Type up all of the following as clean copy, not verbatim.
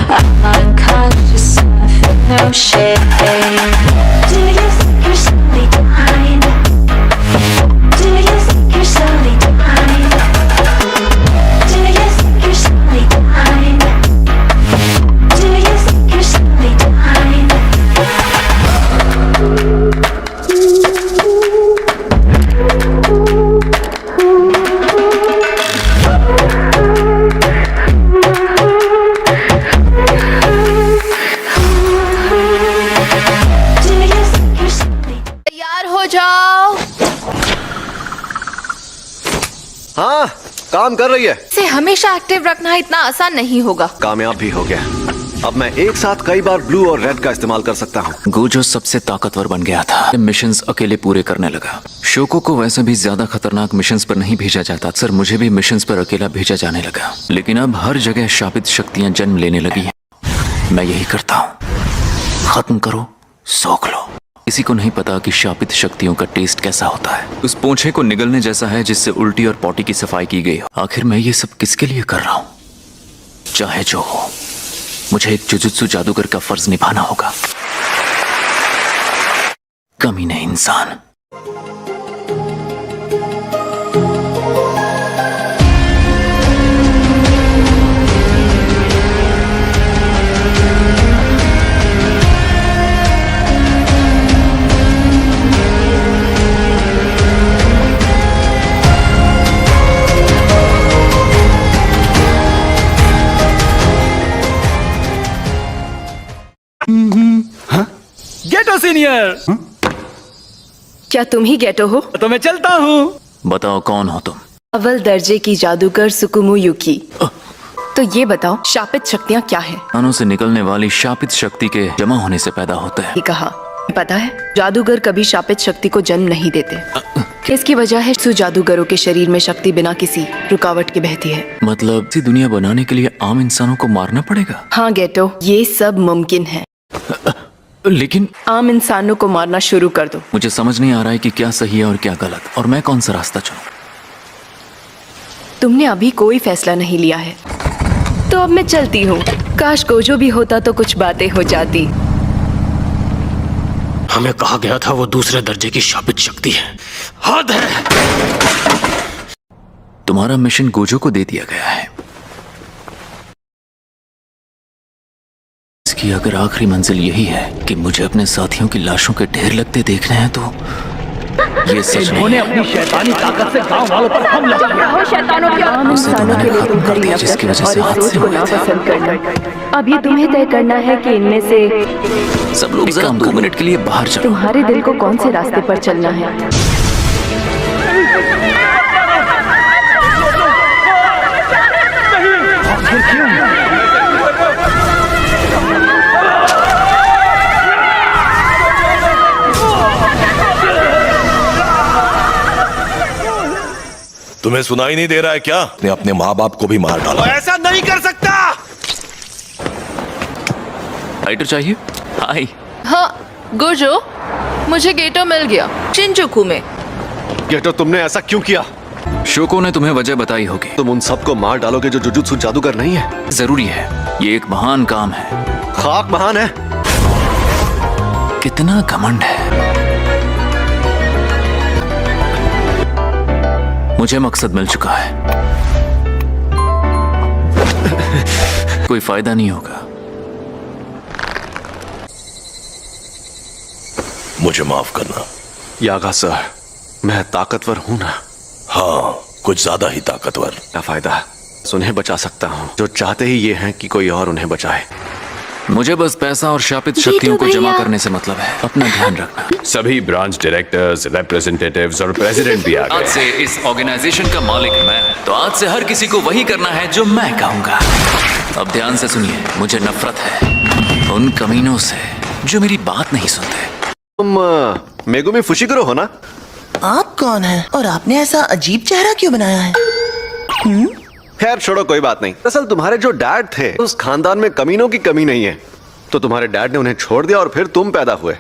unconscious, nothing, no shame. Do you think you're slowly dying? Do you think you're slowly dying? Do you think you're slowly dying? Do you think you're slowly dying? तैयार हो जाओ। हाँ, काम कर रही है। इसे हमेशा एक्टिव रखना इतना आसान नहीं होगा। कामयाब भी हो गया। अब मैं एक साथ कई बार ब्लू और रेड का इस्तेमाल कर सकता हूँ। गोजो सबसे ताकतवर बन गया था। मिशंस अकेले पूरे करने लगा। शोको को वैसे भी ज्यादा खतरनाक मिशंस पर नहीं भेजा जाता। सर मुझे भी मिशंस पर अकेला भेजा जाने लगा। लेकिन अब हर जगह शापित शक्तियां जन्म लेने लगी हैं। मैं यही करता हूँ। खत्म करो, सोख लो। किसी को नहीं पता कि शापित शक्तियों का टेस्ट कैसा होता है। उस पोंछे को निगलने जैसा है जिससे उल्टी और पॉटी की सफाई की गई हो। आखिर मैं ये सब किसके लिए कर रहा हूँ? चाहे जो हो, मुझे एक जुजुत्सु जादूगर का फर्ज निभाना होगा। कमीने इंसान। गेटो सीनियर। क्या तुम ही गेटो हो? तो मैं चलता हूँ। बताओ कौन हो तुम? अव्वल दर्जे की जादूगर सुकुमो युकी। तो ये बताओ शापित शक्तियाँ क्या हैं? कानों से निकलने वाली शापित शक्ति के जमा होने से पैदा होते हैं। ये कहा पता है, जादूगर कभी शापित शक्ति को जन्म नहीं देते। इसकी वजह है जादूगरों के शरीर में शक्ति बिना किसी रुकावट के बहती है। मतलब इसी दुनिया बनाने के लिए आम इंसानों को मारना पड़ेगा? हाँ गेटो, ये सब मुमकिन है। लेकिन आम इंसानों को मारना शुरू कर दो। मुझे समझ नहीं आ रहा है कि क्या सही है और क्या गलत, और मैं कौन सा रास्ता चुनूं। तुमने अभी कोई फैसला नहीं लिया है, तो अब मैं चलती हूँ। काश गोजो भी होता तो कुछ बातें हो जाती। हमें कहा गया था वो दूसरे दर्जे की शापित शक्ति है। हद है। तुम्हारा मिशन गोजो को दे दिया गया है। इसकी अगर आखिरी मंजिल यही है कि मुझे अपने साथियों की लाशों के ढेर लगते देखने हैं, तो ये सच नहीं है। अपनी शैतानी ताकत से गांव वालों पर हमला किया। आम इंसानों के लिए तुम करी नफरत और इस सोच को नापसंद करना। अब ये तुम्हें तय करना है कि इनमें से सब लोग जरा 2 मिनट के लिए बाहर चलो। तुम्हारे दिल को कौन से रास्ते पर चलना है। तुम्हें सुनाई नहीं दे रहा है क्या? ने अपने माँ बाप को भी मार डाला। ऐसा नहीं कर सकता। लाइटर चाहिए? हाय। हाँ गोजो, मुझे गेटो मिल गया शिनजुकू में। गेटो, तुमने ऐसा क्यों किया? शोको ने तुम्हें वजह बताई होगी। तुम उन सबको मार डालोगे जो जुजुत्सु जादूगर नहीं है? जरूरी है, ये एक महान काम है। खाक महान है। कितना घमंड है। मुझे मकसद मिल चुका है। कोई फायदा नहीं होगा। मुझे माफ करना। यागा सर, मैं ताकतवर हूं ना? हाँ, कुछ ज्यादा ही ताकतवर। क्या फायदा? उन्हें बचा सकता हूँ जो चाहते ही ये हैं कि कोई और उन्हें बचाए। मुझे बस पैसा और शापित शक्तियों को जमा करने से मतलब है। अपना ध्यान रखना। सभी ब्रांच डायरेक्टर्स, रिप्रेजेंटेटिव्स और प्रेसिडेंट भी आ गए। आज से इस ऑर्गेनाइजेशन का मालिक मैं, तो आज से हर किसी को वही करना है जो मैं कहूंगा। अब ध्यान से सुनिए, मुझे नफरत है उन कमीनों से जो मेरी बात नहीं सुनते। तुम मेगुमी फुशिकरो हो ना? आप कौन हैं और आपने ऐसा अजीब चेहरा क्यों बनाया है? खैर छोड़ो, कोई बात नहीं। दरअसल तुम्हारे जो डैड थे, उस खानदान में कमीनों की कमी नहीं है। तो तुम्हारे डैड ने उन्हें छोड़ दिया और फिर तुम पैदा हुए।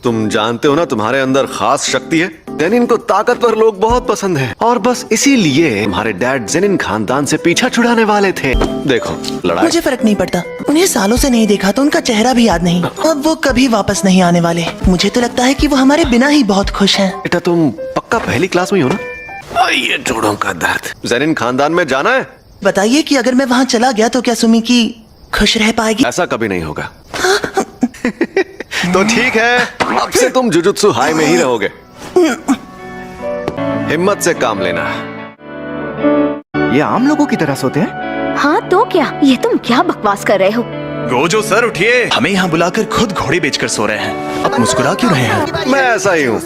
तुम जानते हो ना, तुम्हारे अंदर खास शक्ति है। जेनिन को ताकतवर लोग बहुत पसंद हैं और बस इसीलिए हमारे डैड जेनिन खानदान से पीछा छुड़ाने वाले थे। देखो लड़ाई मुझे फर्क नहीं पड़ता, उन्हें सालों से नहीं देखा तो उनका चेहरा भी याद नहीं। अब वो कभी वापस नहीं आने वाले। मुझे तो लगता है कि वो हमारे बिना ही बहुत खुश हैं। बेटा तुम पक्का पहली क्लास में हो ना? ये जोड़ों का दर्द। जेनिन खानदान में जाना है? बताइए कि अगर मैं वहाँ चला गया तो क्या सुमी की खुश रह पाएगी? ऐसा कभी नहीं होगा। तो ठीक है, अब से तुम जुजुत्सु हाई में ही रहोगे। हिम्मत से काम लेना। ये आम लोगों की तरह सोते हैं? हाँ तो क्या, ये तुम क्या बकवास कर रहे हो? गोजो सर उठिए, हमें यहाँ बुलाकर खुद घोड़े बेचकर सो रहे हैं। अब मुस्कुरा क्यों रहे हैं? मैं ऐसा ही हूँ।